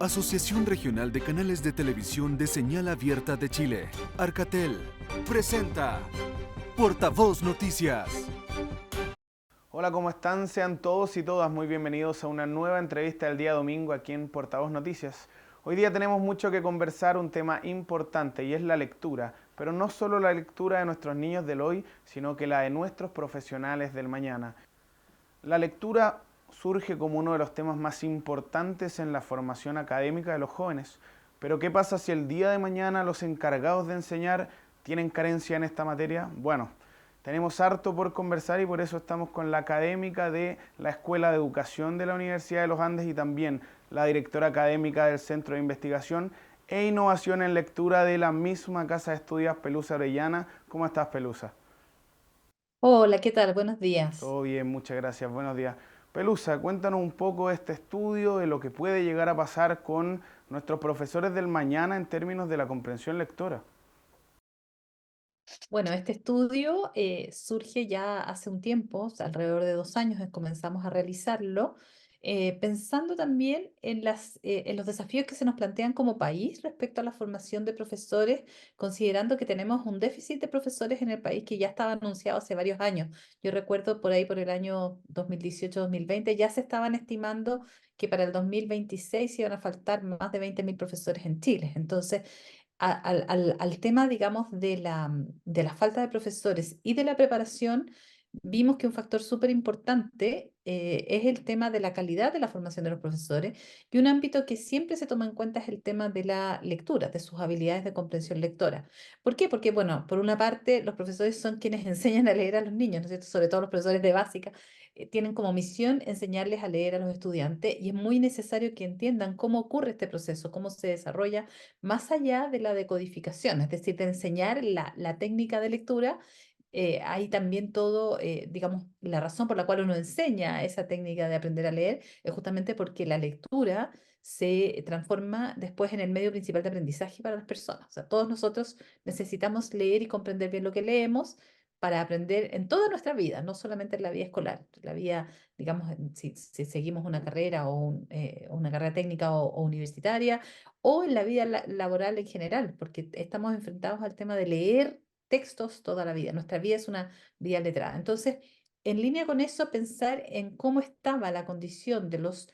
Asociación Regional de Canales de Televisión de Señal Abierta de Chile, Arcatel, presenta Portavoz Noticias. Hola, ¿cómo están? Sean todos y todas muy bienvenidos a una nueva entrevista del día domingo aquí en Portavoz Noticias. Hoy día tenemos mucho que conversar, un tema importante y es la lectura, pero no solo la lectura de nuestros niños del hoy, sino que la de nuestros profesionales del mañana. La lectura surge como uno de los temas más importantes en la formación académica de los jóvenes. Pero ¿qué pasa si el día de mañana los encargados de enseñar tienen carencia en esta materia? Bueno, tenemos harto por conversar y por eso estamos con la académica de la Escuela de Educación de la Universidad de los Andes y también la directora académica del Centro de Investigación e Innovación en Lectura de la misma Casa de Estudios, Pelusa Orellana. ¿Cómo estás, Pelusa? Hola, ¿qué tal? Buenos días. Todo bien, muchas gracias. Buenos días. Pelusa, cuéntanos un poco de este estudio, de lo que puede llegar a pasar con nuestros profesores del mañana en términos de la comprensión lectora. Bueno, este estudio surge ya hace un tiempo, o sea, alrededor de 2 años comenzamos a realizarlo, pensando también en los desafíos que se nos plantean como país respecto a la formación de profesores, considerando que tenemos un déficit de profesores en el país que ya estaba anunciado hace varios años. Yo recuerdo por ahí por el año 2018-2020 ya se estaban estimando que para el 2026 iban a faltar más de 20.000 profesores en Chile. Entonces, al tema, digamos, de la falta de profesores y de la preparación, vimos que un factor súper importante es el tema de la calidad de la formación de los profesores y un ámbito que siempre se toma en cuenta es el tema de la lectura, de sus habilidades de comprensión lectora. ¿Por qué? Porque, bueno, por una parte, los profesores son quienes enseñan a leer a los niños, ¿no es cierto? Sobre todo los profesores de básica, tienen como misión enseñarles a leer a los estudiantes y es muy necesario que entiendan cómo ocurre este proceso, cómo se desarrolla más allá de la decodificación, es decir, de enseñar la técnica de lectura. Hay también todo, digamos, la razón por la cual uno enseña esa técnica de aprender a leer es justamente porque la lectura se transforma después en el medio principal de aprendizaje para las personas. O sea, todos nosotros necesitamos leer y comprender bien lo que leemos para aprender en toda nuestra vida, no solamente en la vida escolar, la vida, digamos, si seguimos una carrera una carrera técnica o universitaria, o en la vida laboral en general, porque estamos enfrentados al tema de leer textos toda la vida. Nuestra vida es una vida letrada. Entonces, en línea con eso, pensar en cómo estaba la condición de los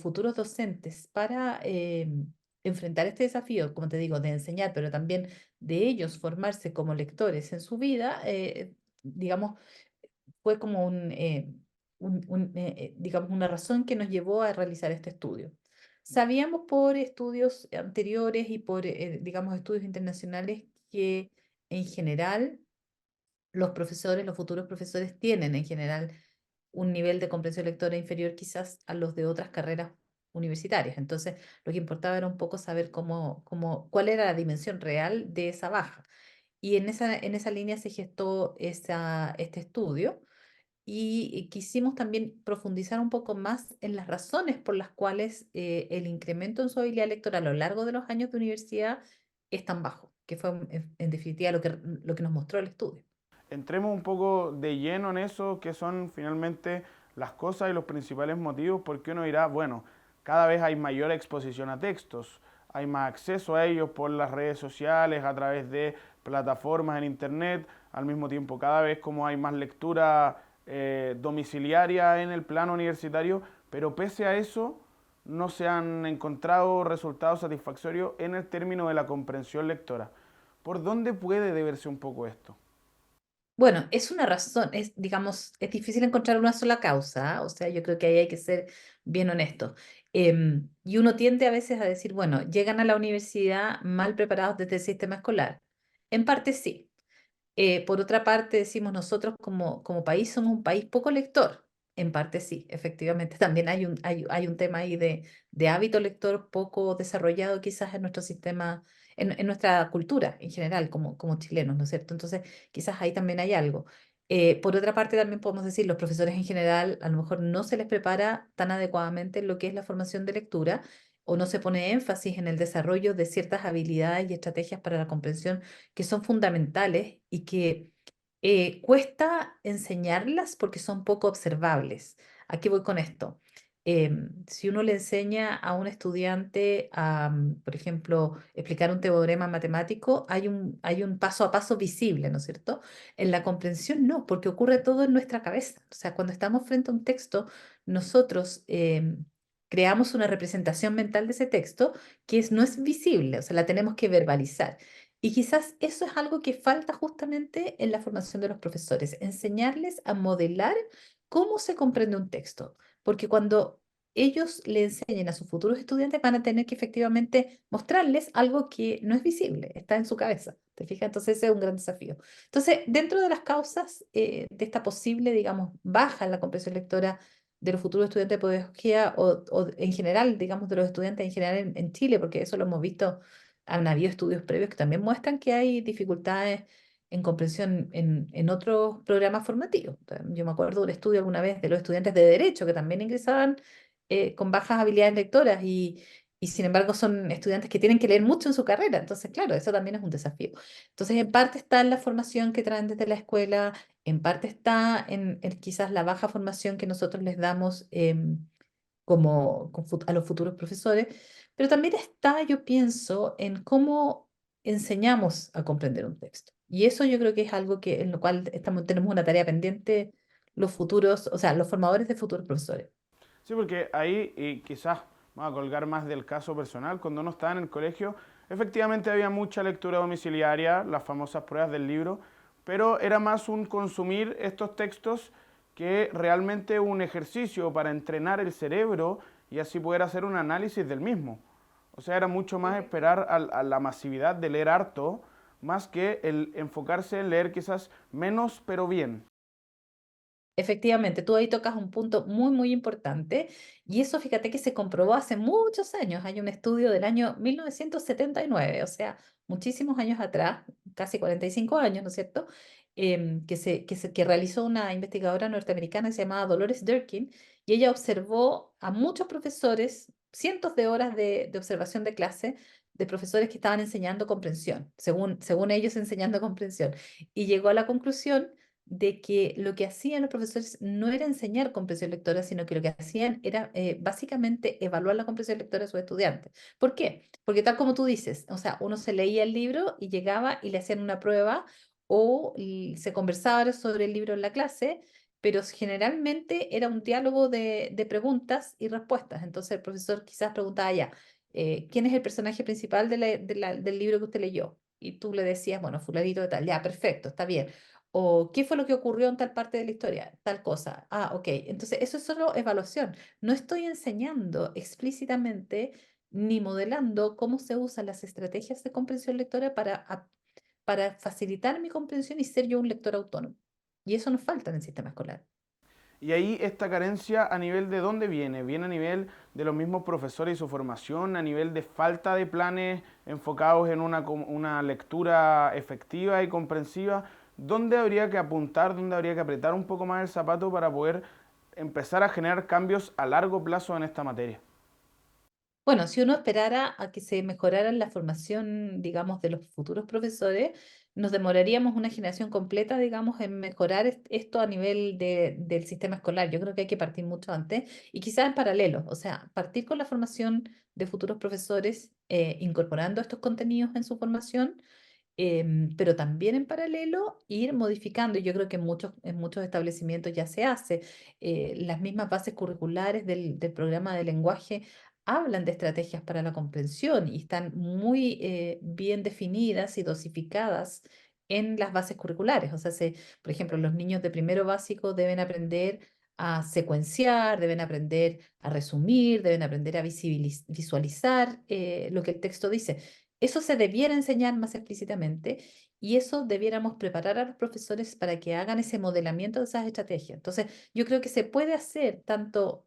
futuros docentes para enfrentar este desafío, como te digo, de enseñar, pero también de ellos formarse como lectores en su vida, digamos, fue como digamos, una razón que nos llevó a realizar este estudio. Sabíamos por estudios anteriores y por, digamos, estudios internacionales que en general los profesores, los futuros profesores tienen en general un nivel de comprensión lectora inferior quizás a los de otras carreras universitarias. Entonces, lo que importaba era un poco saber cuál era la dimensión real de esa baja. Y en esa línea se gestó este estudio y quisimos también profundizar un poco más en las razones por las cuales el incremento en su habilidad lectora a lo largo de los años de universidad es tan bajo, que fue en definitiva lo que nos mostró el estudio. Entremos un poco de lleno en eso, que son finalmente las cosas y los principales motivos por qué uno dirá, bueno, cada vez hay mayor exposición a textos, hay más acceso a ellos por las redes sociales, a través de plataformas en internet, al mismo tiempo cada vez como hay más lectura domiciliaria en el plano universitario, pero pese a eso no se han encontrado resultados satisfactorios en el término de la comprensión lectora. ¿Por dónde puede deberse un poco esto? Bueno, es una razón, digamos, es difícil encontrar una sola causa, ¿ah? O sea, yo creo que ahí hay que ser bien honesto. Y uno tiende a veces a decir, bueno, llegan a la universidad mal preparados desde el sistema escolar. En parte sí. Por otra parte, decimos nosotros como país somos un país poco lector. En parte sí, efectivamente. También hay un tema ahí de hábito lector poco desarrollado quizás en nuestro sistema, en nuestra cultura en general, como chilenos, ¿no es cierto? Entonces, quizás ahí también hay algo. Por otra parte, también podemos decir, los profesores en general a lo mejor no se les prepara tan adecuadamente lo que es la formación de lectura o no se pone énfasis en el desarrollo de ciertas habilidades y estrategias para la comprensión que son fundamentales y que cuesta enseñarlas porque son poco observables. ¿A qué voy con esto? Si uno le enseña a un estudiante a, por ejemplo, explicar un teorema matemático, hay un paso a paso visible, ¿no es cierto? En la comprensión no, porque ocurre todo en nuestra cabeza. O sea, cuando estamos frente a un texto, nosotros creamos una representación mental de ese texto no es visible, o sea, la tenemos que verbalizar. Y quizás eso es algo que falta justamente en la formación de los profesores, enseñarles a modelar cómo se comprende un texto. Porque cuando ellos le enseñen a sus futuros estudiantes, van a tener que efectivamente mostrarles algo que no es visible, está en su cabeza. ¿Te fijas? Entonces ese es un gran desafío. Entonces, dentro de las causas de esta posible, digamos, baja en la comprensión lectora de los futuros estudiantes de pedagogía o en general, digamos, de los estudiantes en general en Chile, porque eso lo hemos visto, han habido estudios previos que también muestran que hay dificultades en comprensión en otros programas formativos. Yo me acuerdo de un estudio alguna vez de los estudiantes de Derecho que también ingresaban con bajas habilidades lectoras y sin embargo son estudiantes que tienen que leer mucho en su carrera. Entonces, claro, eso también es un desafío. Entonces, en parte está en la formación que traen desde la escuela, en parte está en quizás la baja formación que nosotros les damos a los futuros profesores, pero también está, yo pienso, en cómo enseñamos a comprender un texto. Y eso yo creo que es algo en lo cual tenemos una tarea pendiente los futuros, o sea, los formadores de futuros profesores. Sí, porque ahí y quizás vamos a colgar más del caso personal. Cuando uno estaba en el colegio, efectivamente había mucha lectura domiciliaria, las famosas pruebas del libro, pero era más un consumir estos textos que realmente un ejercicio para entrenar el cerebro y así poder hacer un análisis del mismo. O sea, era mucho más esperar a la masividad de leer harto, más que el enfocarse en leer quizás menos pero bien. Efectivamente, tú ahí tocas un punto muy, muy importante y eso fíjate que se comprobó hace muchos años. Hay un estudio del año 1979, o sea, muchísimos años atrás, casi 45 años, ¿no es cierto? Que realizó una investigadora norteamericana que se llamaba Dolores Durkin y ella observó a muchos profesores, cientos de horas de observación de clase de profesores que estaban enseñando comprensión, según ellos enseñando comprensión, y llegó a la conclusión de que lo que hacían los profesores no era enseñar comprensión lectora, sino que lo que hacían era básicamente evaluar la comprensión lectora de sus estudiantes. ¿Por qué? Porque tal como tú dices, o sea, uno se leía el libro y llegaba y le hacían una prueba o se conversaba sobre el libro en la clase, pero generalmente era un diálogo de preguntas y respuestas. Entonces el profesor quizás preguntaba ya, ¿quién es el personaje principal del libro que usted leyó? Y tú le decías, bueno, fulanito de tal, ya, perfecto, está bien. O qué fue lo que ocurrió en tal parte de la historia, tal cosa. Ah, ok. Entonces, eso es solo evaluación. No estoy enseñando explícitamente ni modelando cómo se usan las estrategias de comprensión lectora para facilitar mi comprensión y ser yo un lector autónomo. Y eso nos falta en el sistema escolar. Y ahí esta carencia a nivel de dónde viene, viene a nivel de los mismos profesores y su formación, a nivel de falta de planes enfocados en una lectura efectiva y comprensiva. ¿Dónde habría que apuntar, dónde habría que apretar un poco más el zapato para poder empezar a generar cambios a largo plazo en esta materia? Bueno, si uno esperara a que se mejorara la formación, digamos, de los futuros profesores, nos demoraríamos una generación completa, digamos, en mejorar esto a nivel del sistema escolar. Yo creo que hay que partir mucho antes y quizás en paralelo, o sea, partir con la formación de futuros profesores, incorporando estos contenidos en su formación, pero también en paralelo ir modificando, y yo creo que en muchos establecimientos ya se hace, las mismas bases curriculares del programa de lenguaje hablan de estrategias para la comprensión y están muy bien definidas y dosificadas en las bases curriculares. O sea, por ejemplo, los niños de primero básico deben aprender a secuenciar, deben aprender a resumir, deben aprender a visualizar lo que el texto dice. Eso se debiera enseñar más explícitamente y eso debiéramos preparar a los profesores para que hagan ese modelamiento de esas estrategias. Entonces, yo creo que se puede hacer tanto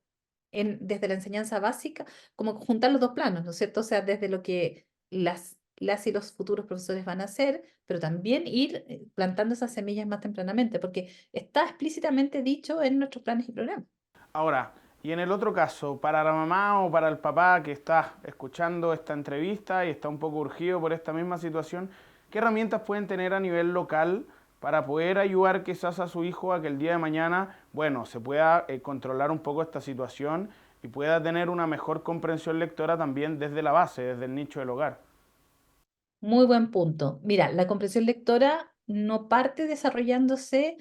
desde la enseñanza básica como juntar los dos planos, ¿no es cierto? O sea, desde lo que las y los futuros profesores van a hacer, pero también ir plantando esas semillas más tempranamente, porque está explícitamente dicho en nuestros planes y programas. Ahora, y en el otro caso, para la mamá o para el papá que está escuchando esta entrevista y está un poco urgido por esta misma situación, ¿qué herramientas pueden tener a nivel local para poder ayudar quizás a su hijo a que el día de mañana, bueno, se pueda controlar un poco esta situación y pueda tener una mejor comprensión lectora también desde la base, desde el nicho del hogar. Muy buen punto. Mira, la comprensión lectora no parte desarrollándose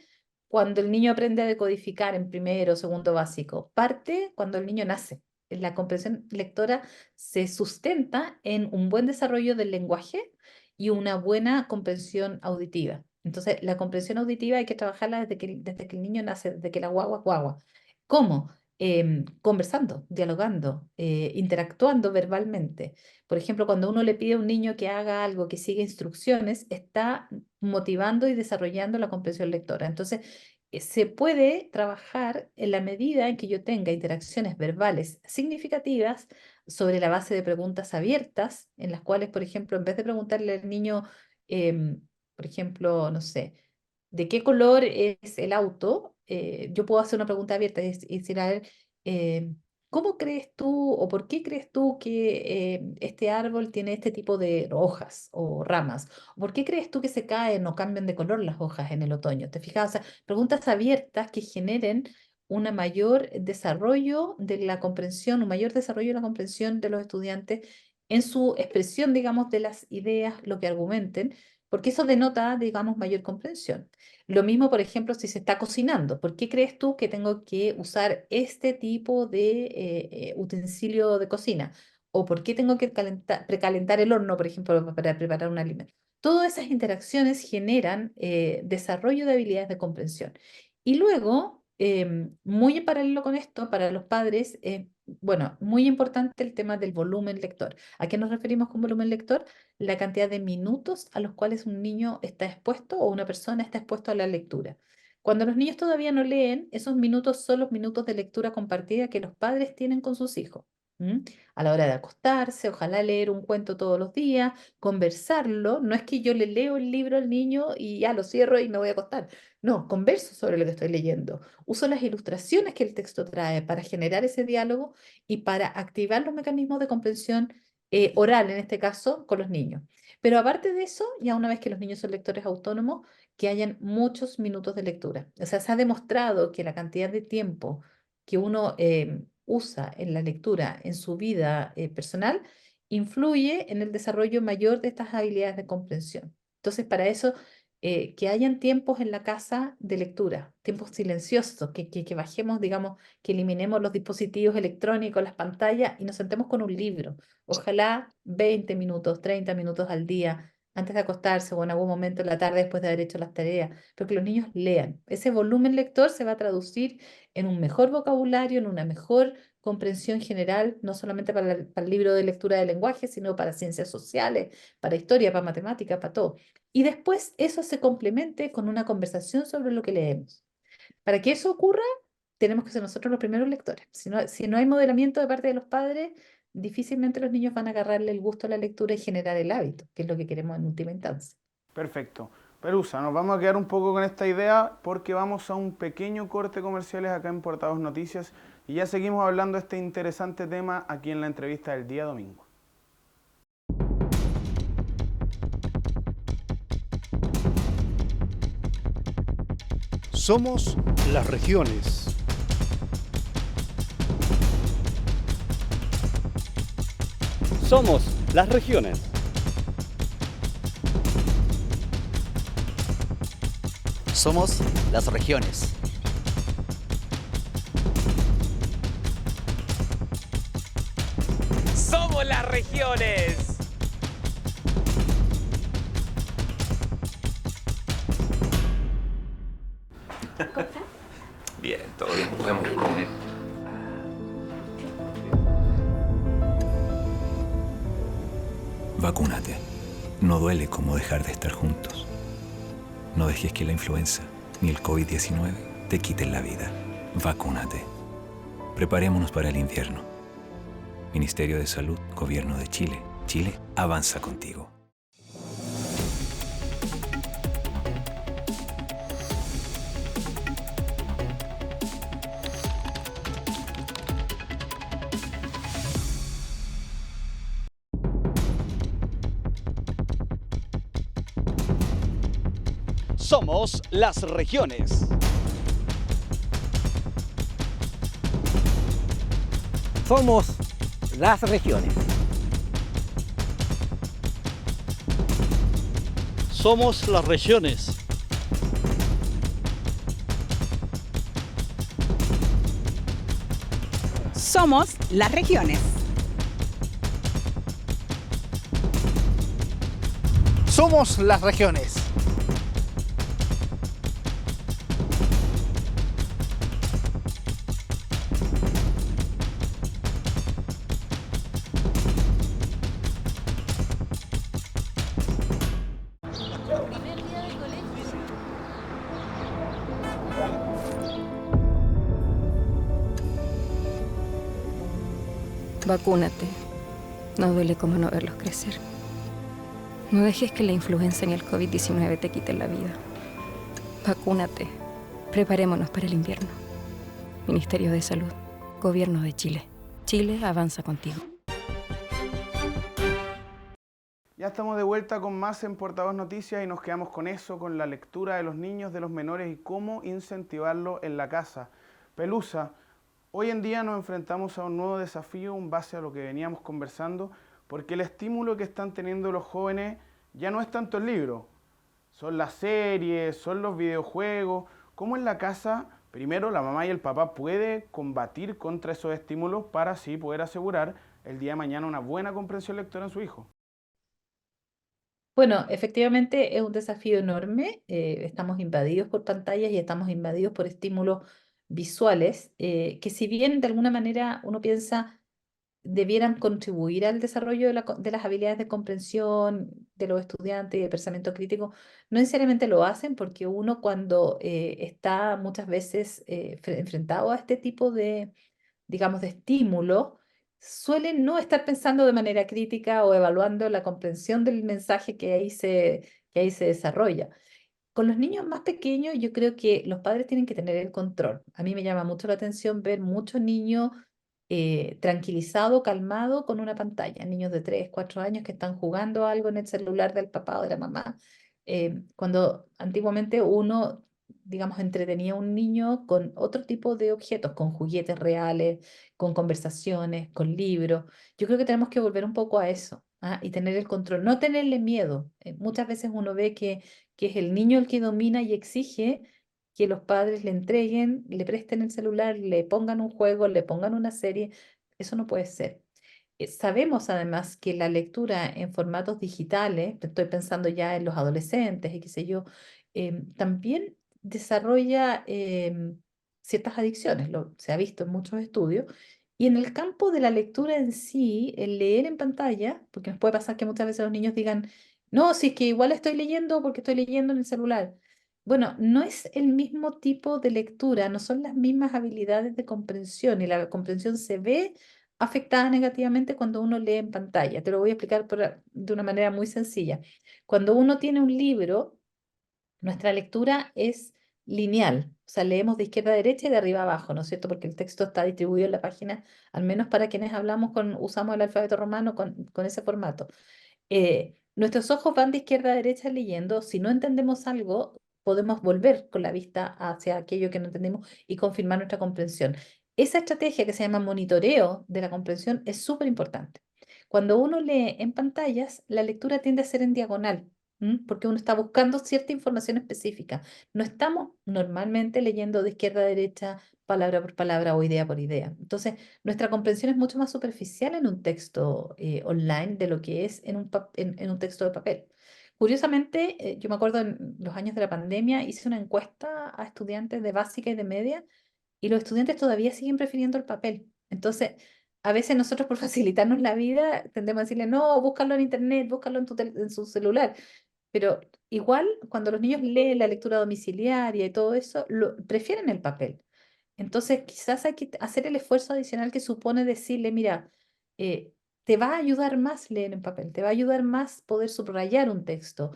cuando el niño aprende a decodificar en primero o segundo básico, parte cuando el niño nace. La comprensión lectora se sustenta en un buen desarrollo del lenguaje y una buena comprensión auditiva. Entonces, la comprensión auditiva hay que trabajarla desde que el niño nace, desde que la guagua es guagua. ¿Cómo? Conversando, dialogando, interactuando verbalmente. Por ejemplo, cuando uno le pide a un niño que haga algo, que siga instrucciones, está motivando y desarrollando la comprensión lectora. Entonces, se puede trabajar en la medida en que yo tenga interacciones verbales significativas sobre la base de preguntas abiertas, en las cuales, por ejemplo, en vez de preguntarle al niño, por ejemplo, no sé, ¿de qué color es el auto? Yo puedo hacer una pregunta abierta y decir a él, eh, ¿cómo crees tú o por qué crees tú que este árbol tiene este tipo de hojas o ramas? ¿Por qué crees tú que se caen o cambian de color las hojas en el otoño? ¿Te fijas? O sea, preguntas abiertas que generen un mayor desarrollo de la comprensión, un mayor desarrollo de la comprensión de los estudiantes en su expresión, digamos, de las ideas, lo que argumenten, porque eso denota, digamos, mayor comprensión. Lo mismo, por ejemplo, si se está cocinando. ¿Por qué crees tú que tengo que usar este tipo de utensilio de cocina? ¿O por qué tengo que precalentar el horno, por ejemplo, para preparar un alimento? Todas esas interacciones generan desarrollo de habilidades de comprensión. Y luego, muy en paralelo con esto, para los padres, bueno, muy importante el tema del volumen lector. ¿A qué nos referimos con volumen lector? La cantidad de minutos a los cuales un niño está expuesto o una persona está expuesto a la lectura. Cuando los niños todavía no leen, esos minutos son los minutos de lectura compartida que los padres tienen con sus hijos. ¿M? A la hora de acostarse, ojalá leer un cuento todos los días, conversarlo. No es que yo le leo el libro al niño y ya lo cierro y me voy a acostar. No, converso sobre lo que estoy leyendo. Uso las ilustraciones que el texto trae para generar ese diálogo y para activar los mecanismos de comprensión oral, en este caso, con los niños. Pero aparte de eso, ya una vez que los niños son lectores autónomos, que hayan muchos minutos de lectura. O sea, se ha demostrado que la cantidad de tiempo que uno usa en la lectura en su vida personal influye en el desarrollo mayor de estas habilidades de comprensión. Entonces, para eso, que hayan tiempos en la casa de lectura, tiempos silenciosos, que bajemos, digamos, que eliminemos los dispositivos electrónicos, las pantallas y nos sentemos con un libro. Ojalá 20 minutos, 30 minutos al día, antes de acostarse o en algún momento en la tarde después de haber hecho las tareas, pero que los niños lean. Ese volumen lector se va a traducir en un mejor vocabulario, en una mejor comprensión general, no solamente para el libro de lectura de lenguaje, sino para ciencias sociales, para historia, para matemática, para todo. Y después eso se complemente con una conversación sobre lo que leemos. Para que eso ocurra, tenemos que ser nosotros los primeros lectores. Si no hay modelamiento de parte de los padres, difícilmente los niños van a agarrarle el gusto a la lectura y generar el hábito, que es lo que queremos en última instancia. Perfecto. Pelusa, nos vamos a quedar un poco con esta idea porque vamos a un pequeño corte comerciales acá en Portavoz Noticias y ya seguimos hablando de este interesante tema aquí en la entrevista del día domingo. Somos las regiones. Somos las regiones. Somos las regiones. Somos las regiones. Bien, todo bien, podemos ir. Vacúnate. No duele como dejar de estar juntos. No dejes que la influenza ni el COVID-19 te quiten la vida. Vacúnate. Preparémonos para el invierno. Ministerio de Salud, Gobierno de Chile. Chile avanza contigo. Somos las regiones. Somos las regiones. Somos las regiones. Somos las regiones. Somos las regiones. Vacúnate. No duele como no verlos crecer. No dejes que la influenza ni el COVID-19 te quiten la vida. Vacúnate. Preparémonos para el invierno. Ministerio de Salud. Gobierno de Chile. Chile avanza contigo. Ya estamos de vuelta con más en Portavoz Noticias y nos quedamos con eso, con la lectura de los niños, de los menores y cómo incentivarlo en la casa. Pelusa, hoy en día nos enfrentamos a un nuevo desafío en base a lo que veníamos conversando, porque el estímulo que están teniendo los jóvenes ya no es tanto el libro, son las series, son los videojuegos. ¿Cómo en la casa, primero, la mamá y el papá puede combatir contra esos estímulos para así poder asegurar el día de mañana una buena comprensión lectora en su hijo? Bueno, efectivamente es un desafío enorme. Estamos invadidos por pantallas y estamos invadidos por estímulos visuales que, si bien de alguna manera uno piensa debieran contribuir al desarrollo de las habilidades de comprensión de los estudiantes y de pensamiento crítico, no necesariamente lo hacen, porque uno, cuando está muchas veces enfrentado a este tipo de, digamos, de estímulo, suele no estar pensando de manera crítica o evaluando la comprensión del mensaje que ahí se desarrolla. Con los niños más pequeños, yo creo que los padres tienen que tener el control. A mí me llama mucho la atención ver muchos niños tranquilizados, calmados con una pantalla. Niños de 3, 4 años que están jugando algo en el celular del papá o de la mamá. Cuando antiguamente uno, digamos, entretenía a un niño con otro tipo de objetos, con juguetes reales, con conversaciones, con libros. Yo creo que tenemos que volver un poco a eso, ¿ah? Y tener el control, no tenerle miedo. Muchas veces uno ve que es el niño el que domina y exige que los padres le entreguen, le presten el celular, le pongan un juego, le pongan una serie. Eso no puede ser. Sabemos además que la lectura en formatos digitales, estoy pensando ya en los adolescentes y qué sé yo, también desarrolla ciertas adicciones, se ha visto en muchos estudios. Y en el campo de la lectura en sí, el leer en pantalla, porque nos puede pasar que muchas veces los niños digan, no, si es que igual estoy leyendo porque estoy leyendo en el celular. Bueno, no es el mismo tipo de lectura, no son las mismas habilidades de comprensión, y la comprensión se ve afectada negativamente cuando uno lee en pantalla. Te lo voy a explicar de una manera muy sencilla. Cuando uno tiene un libro, nuestra lectura es lineal, o sea, leemos de izquierda a derecha y de arriba a abajo, ¿no es cierto? Porque el texto está distribuido en la página, al menos para quienes usamos el alfabeto romano con ese formato. Nuestros ojos van de izquierda a derecha leyendo. Si no entendemos algo, podemos volver con la vista hacia aquello que no entendemos y confirmar nuestra comprensión. Esa estrategia, que se llama monitoreo de la comprensión, es súper importante. Cuando uno lee en pantallas, la lectura tiende a ser en diagonal, porque uno está buscando cierta información específica. No estamos normalmente leyendo de izquierda a derecha, palabra por palabra o idea por idea. Entonces, nuestra comprensión es mucho más superficial en un texto online de lo que es en un texto de papel. Curiosamente, yo me acuerdo en los años de la pandemia, hice una encuesta a estudiantes de básica y de media, y los estudiantes todavía siguen prefiriendo el papel. Entonces, a veces nosotros, por facilitarnos la vida, tendemos a decirle, no, búscalo en internet, búscalo en su celular. Pero igual, cuando los niños leen la lectura domiciliaria y todo eso, prefieren el papel. Entonces, quizás hay que hacer el esfuerzo adicional que supone decirle, mira, eh, te va a ayudar más leer en papel, te va a ayudar más poder subrayar un texto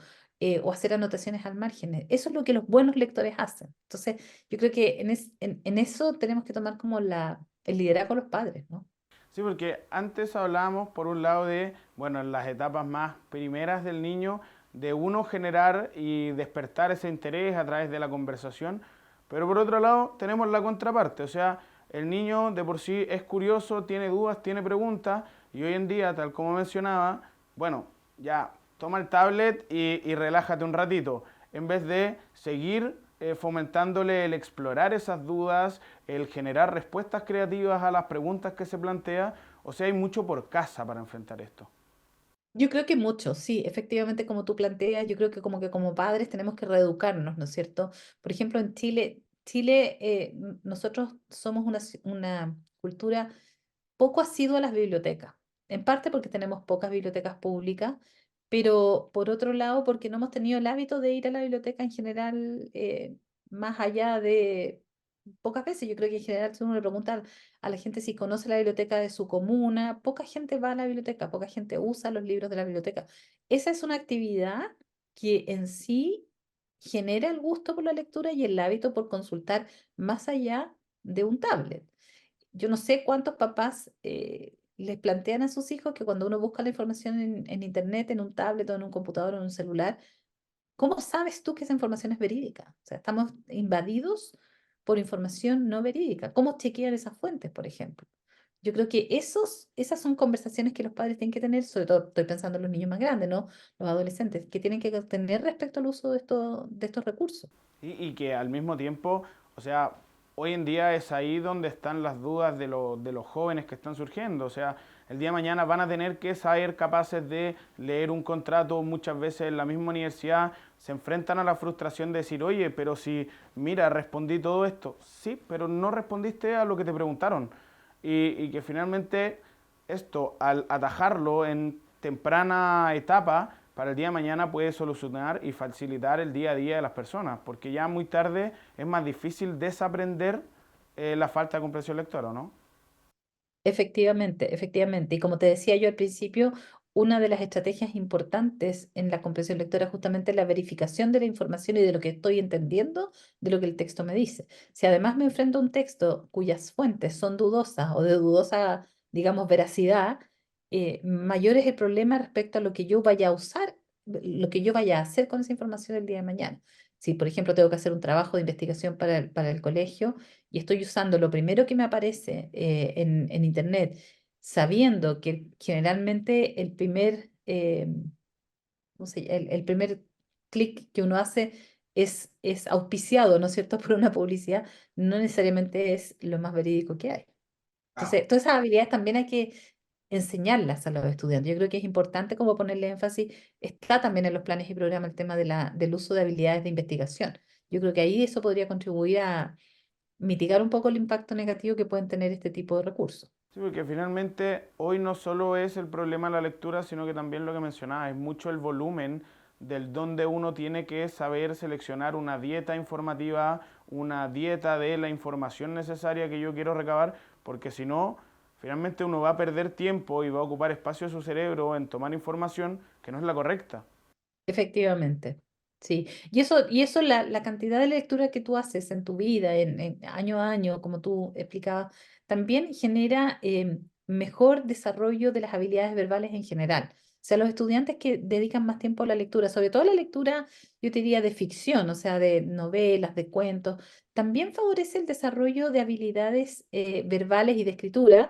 o hacer anotaciones al margen. Eso es lo que los buenos lectores hacen. Entonces, yo creo que en eso tenemos que tomar como el liderazgo los padres, ¿no? Sí, porque antes hablábamos, por un lado, de, bueno, en las etapas más primeras del niño, de uno generar y despertar ese interés a través de la conversación, pero por otro lado tenemos la contraparte, o sea, el niño de por sí es curioso, tiene dudas, tiene preguntas, y hoy en día, tal como mencionaba, bueno, ya toma el tablet y relájate un ratito, en vez de seguir fomentándole el explorar esas dudas, el generar respuestas creativas a las preguntas que se plantea. O sea, hay mucho por casa para enfrentar esto. Yo creo que mucho, sí, efectivamente, como tú planteas, yo creo que como padres tenemos que reeducarnos, ¿no es cierto? Por ejemplo, en Chile, nosotros somos una cultura poco asidua a las bibliotecas, en parte porque tenemos pocas bibliotecas públicas, pero por otro lado porque no hemos tenido el hábito de ir a la biblioteca en general, más allá de pocas veces. Yo creo que en general si uno le pregunta a la gente si conoce la biblioteca de su comuna, poca gente va a la biblioteca, poca gente usa los libros de la biblioteca. Esa es una actividad que en sí genera el gusto por la lectura y el hábito por consultar más allá de un tablet. Yo no sé cuántos papás les plantean a sus hijos que cuando uno busca la información en internet, en un tablet o en un computador o en un celular, ¿cómo sabes tú que esa información es verídica? O sea, estamos invadidos por información no verídica. ¿Cómo chequear esas fuentes, por ejemplo? Yo creo que esas son conversaciones que los padres tienen que tener, sobre todo estoy pensando en los niños más grandes, ¿no? Los adolescentes, que tienen que tener respecto al uso de estos recursos. Y que al mismo tiempo, o sea, hoy en día es ahí donde están las dudas de los jóvenes que están surgiendo. O sea, el día de mañana van a tener que ser capaces de leer un contrato. Muchas veces en la misma universidad se enfrentan a la frustración de decir, oye, pero si, mira, respondí todo esto. Sí, pero no respondiste a lo que te preguntaron. Y que finalmente esto, al atajarlo en temprana etapa, para el día de mañana puede solucionar y facilitar el día a día de las personas, porque ya muy tarde es más difícil desaprender la falta de comprensión lectora, ¿no? Efectivamente, efectivamente. Y como te decía yo al principio, una de las estrategias importantes en la comprensión lectora es justamente la verificación de la información y de lo que estoy entendiendo de lo que el texto me dice. Si además me enfrento a un texto cuyas fuentes son dudosas o de dudosa, digamos, veracidad, mayor es el problema respecto a lo que yo vaya a usar, lo que yo vaya a hacer con esa información el día de mañana. Si, por ejemplo, tengo que hacer un trabajo de investigación para el colegio, y estoy usando lo primero que me aparece en internet, sabiendo que generalmente el primer clic que uno hace es auspiciado, ¿no es cierto?, por una publicidad, no necesariamente es lo más verídico que hay. Entonces, todas esas habilidades también hay que enseñarlas a los estudiantes. Yo creo que es importante como ponerle énfasis, está también en los planes y programas el tema del uso de habilidades de investigación. Yo creo que ahí eso podría contribuir a mitigar un poco el impacto negativo que pueden tener este tipo de recursos. Sí, porque finalmente hoy no solo es el problema de la lectura, sino que también lo que mencionaba, es mucho el volumen del donde uno tiene que saber seleccionar una dieta informativa, una dieta de la información necesaria que yo quiero recabar, porque si no, finalmente uno va a perder tiempo y va a ocupar espacio de su cerebro en tomar información que no es la correcta. Efectivamente, sí. Y eso la cantidad de lectura que tú haces en tu vida, en año a año, como tú explicabas, también genera mejor desarrollo de las habilidades verbales en general. O sea, los estudiantes que dedican más tiempo a la lectura, sobre todo la lectura, yo te diría de ficción, o sea, de novelas, de cuentos, también favorece el desarrollo de habilidades verbales y de escritura.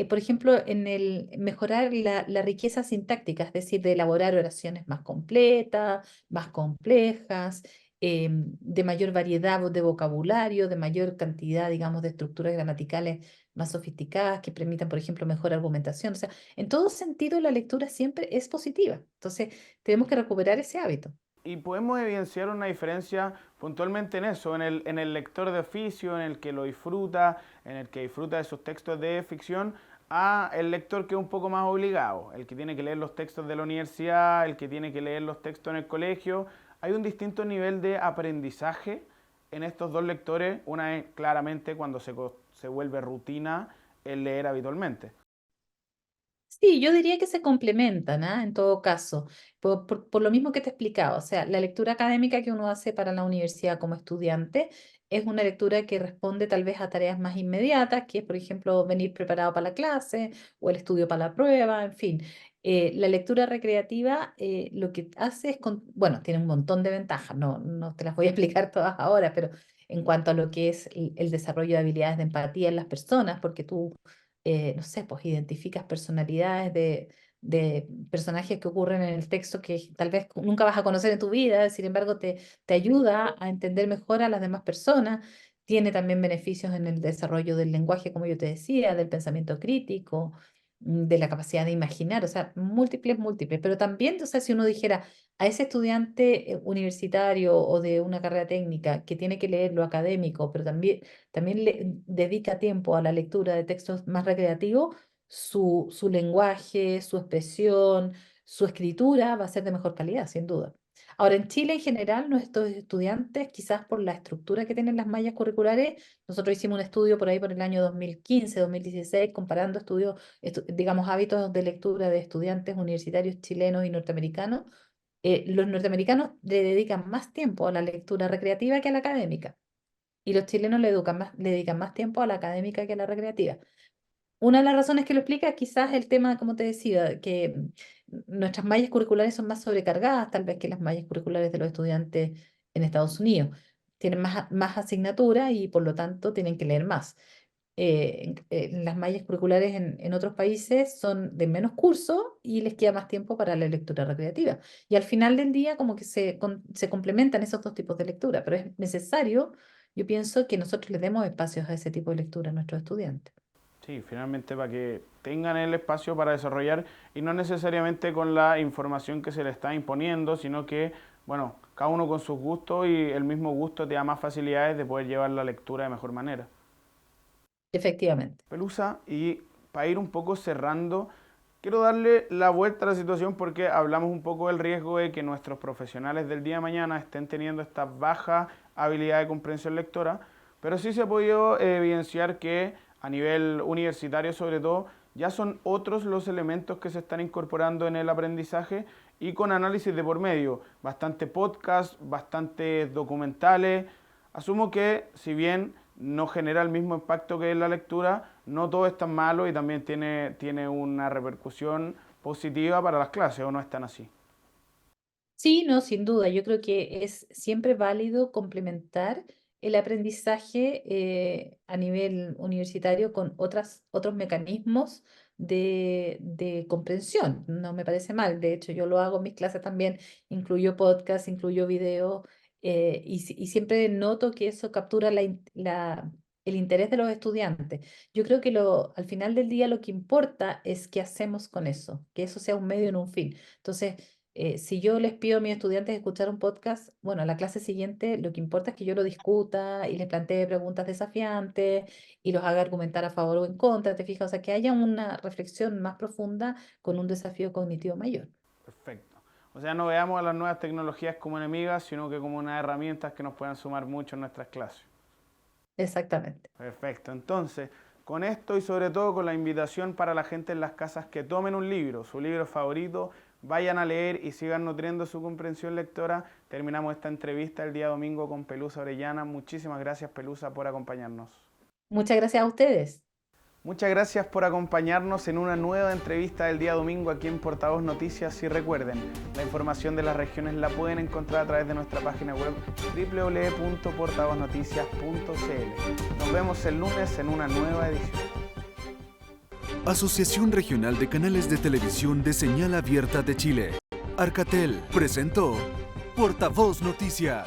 Por ejemplo, en el mejorar la riqueza sintáctica, es decir, de elaborar oraciones más completas, más complejas, de mayor variedad de vocabulario, de mayor cantidad, digamos, de estructuras gramaticales más sofisticadas que permitan, por ejemplo, mejor argumentación. O sea, en todo sentido, la lectura siempre es positiva. Entonces, tenemos que recuperar ese hábito. Y podemos evidenciar una diferencia puntualmente en eso, en el lector de oficio, en el que lo disfruta, en el que disfruta de sus textos de ficción, a el lector que es un poco más obligado, el que tiene que leer los textos de la universidad, el que tiene que leer los textos en el colegio. Hay un distinto nivel de aprendizaje en estos dos lectores. Una es claramente cuando se vuelve rutina el leer habitualmente. Sí, yo diría que se complementan, ¿ah? En todo caso, por lo mismo que te explicaba, o sea, la lectura académica que uno hace para la universidad como estudiante es una lectura que responde tal vez a tareas más inmediatas, que es, por ejemplo, venir preparado para la clase o el estudio para la prueba, en fin. La lectura recreativa lo que hace es, bueno, tiene un montón de ventajas, no te las voy a explicar todas ahora, pero en cuanto a lo que es el desarrollo de habilidades de empatía en las personas, porque tú, no sé, pues identificas personalidades de personajes que ocurren en el texto que tal vez nunca vas a conocer en tu vida, sin embargo te ayuda a entender mejor a las demás personas. Tiene también beneficios en el desarrollo del lenguaje, como yo te decía, del pensamiento crítico, de la capacidad de imaginar, o sea, múltiples, pero también, o sea, si uno dijera a ese estudiante universitario o de una carrera técnica que tiene que leer lo académico, pero también le dedica tiempo a la lectura de textos más recreativos, su lenguaje, su expresión, su escritura va a ser de mejor calidad, sin duda. Ahora, en Chile en general, nuestros estudiantes, quizás por la estructura que tienen las mallas curriculares, nosotros hicimos un estudio por ahí por el año 2015, 2016, comparando digamos, hábitos de lectura de estudiantes universitarios chilenos y norteamericanos. Los norteamericanos le dedican más tiempo a la lectura recreativa que a la académica, y los chilenos le dedican más tiempo a la académica que a la recreativa. Una de las razones que lo explica es quizás el tema, como te decía, que nuestras mallas curriculares son más sobrecargadas tal vez que las mallas curriculares de los estudiantes en Estados Unidos. Tienen más asignaturas y por lo tanto tienen que leer más. Las mallas curriculares en otros países son de menos curso y les queda más tiempo para la lectura recreativa. Y al final del día como que se complementan esos dos tipos de lectura, pero es necesario, yo pienso, que nosotros les demos espacios a ese tipo de lectura a nuestros estudiantes. Sí, finalmente para que tengan el espacio para desarrollar y no necesariamente con la información que se les está imponiendo, sino que, bueno, cada uno con sus gustos y el mismo gusto te da más facilidades de poder llevar la lectura de mejor manera. Efectivamente. Pelusa, y para ir un poco cerrando, quiero darle la vuelta a la situación porque hablamos un poco del riesgo de que nuestros profesionales del día de mañana estén teniendo esta baja habilidad de comprensión lectora, pero sí se ha podido evidenciar que a nivel universitario sobre todo, ya son otros los elementos que se están incorporando en el aprendizaje y con análisis de por medio, bastante podcast, bastantes documentales. Asumo que si bien no genera el mismo impacto que la lectura, no todo es tan malo y también tiene una repercusión positiva para las clases, ¿o no es tan así? Sí, no, sin duda. Yo creo que es siempre válido complementar el aprendizaje a nivel universitario con otros mecanismos de comprensión. No me parece mal. De hecho, yo lo hago en mis clases también. Incluyo podcast, incluyo video, y siempre noto que eso captura el interés de los estudiantes. Yo creo que al final del día lo que importa es qué hacemos con eso, que eso sea un medio en un fin. Entonces, si yo les pido a mis estudiantes escuchar un podcast, bueno, a la clase siguiente lo que importa es que yo lo discuta y les plantee preguntas desafiantes y los haga argumentar a favor o en contra, ¿te fijas? O sea, que haya una reflexión más profunda con un desafío cognitivo mayor. Perfecto. O sea, no veamos a las nuevas tecnologías como enemigas, sino que como unas herramientas que nos puedan sumar mucho en nuestras clases. Exactamente. Perfecto. Entonces, con esto y sobre todo con la invitación para la gente en las casas que tomen un libro, su libro favorito, vayan a leer y sigan nutriendo su comprensión lectora. Terminamos esta entrevista el día domingo con Pelusa Orellana. Muchísimas gracias, Pelusa, por acompañarnos. Muchas gracias a ustedes. Muchas gracias por acompañarnos en una nueva entrevista del día domingo aquí en Portavoz Noticias. Y recuerden, la información de las regiones la pueden encontrar a través de nuestra página web www.portavoznoticias.cl. Nos vemos el lunes en una nueva edición. Asociación Regional de Canales de Televisión de Señal Abierta de Chile. Arcatel presentó Portavoz Noticias.